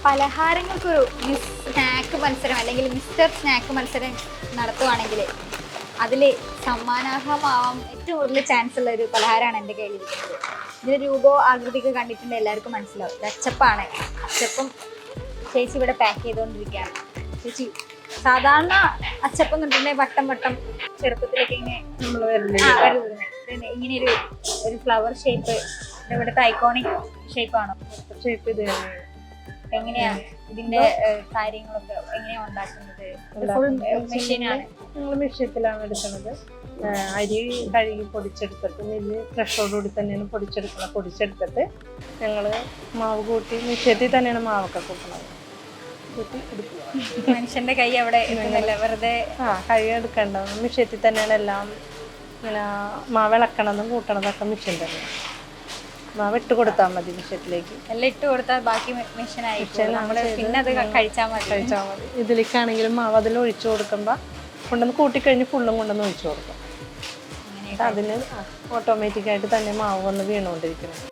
പലഹാരങ്ങൾക്കൊരു snack മത്സരം അല്ലെങ്കിൽ mister snack മത്സരം നടത്തുവാണെങ്കിൽ അതിൽ സമ്മാനാർഹമാവാൻ ഏറ്റവും കൂടുതൽ ചാൻസ് ഉള്ള ഒരു പലഹാരമാണ് എൻ്റെ കയ്യിലിരിക്കുന്നത്. ഇതിന് രൂപോ ആകൃതിയൊക്കെ കണ്ടിട്ടുണ്ട്, എല്ലാവർക്കും മനസ്സിലാവും. ഇത് അച്ചപ്പാണ്. അച്ചപ്പം ചേച്ചി ഇവിടെ പാക്ക് ചെയ്തുകൊണ്ടിരിക്കുകയാണ്. ചേച്ചി സാധാരണ അച്ചപ്പം കണ്ടിട്ടുണ്ടെങ്കിൽ വട്ടം വട്ടം ചെറുപ്പത്തിലൊക്കെ ഇങ്ങനെ ഇങ്ങനെ ഒരു ഫ്ലവർ ഷേപ്പ്, ഇവിടുത്തെ ഐക്കോണിക് ഷേപ്പാണോ? ഷേപ്പ് ഇത് എങ്ങനെയാ ഇതിന്റെ കാര്യങ്ങളൊക്കെ എങ്ങനെയാ ഉണ്ടാക്കുന്നത്? ഫുൾ മെഷീനാണ്. ഞങ്ങൾ മെഷീനിലാണ് എടുക്കുന്നത്. അരി കഴുകി പൊടിച്ചെടുത്തിട്ട് നെല്ല് ഫ്രഷോടുകൂടി തന്നെയാണ് പൊടിച്ചെടുത്തിട്ട് ഞങ്ങൾ മാവ് കൂട്ടി മെഷീനിൽ തന്നെയാണ് മാവൊക്കെ കൂട്ടുന്നത്. കൂട്ടി എടുക്കുക. മനുഷ്യന്റെ കൈ അവിടെ വെറുതെ കൈ എടുക്കേണ്ട മെഷീനിൽ തന്നെയാണ് എല്ലാം. ഇങ്ങനെ മാവ് ഇളക്കണതും കൂട്ടണതൊക്കെ മെഷീൻ തന്നെയാണ്. മാവ് ഇട്ട് കൊടുത്താൽ മതി മെഷീനിലേക്ക്. എല്ലാം ഇട്ട് കൊടുത്താൽ ബാക്കി മെഷീനായി പിന്നെ അത് കഴിച്ചാൽ മതി. ഇതിലേക്കാണെങ്കിലും മാവ് അതിൽ ഒഴിച്ചു കൊടുക്കുമ്പോൾ കൊണ്ടുവന്ന് കൂട്ടിക്കഴിഞ്ഞ് ഫുള്ളും കൊണ്ടുവന്ന് ഒഴിച്ചു കൊടുക്കും. അതിന് ഓട്ടോമാറ്റിക്കായിട്ട് തന്നെ മാവ് വന്ന് വീണുകൊണ്ടിരിക്കുന്നത്.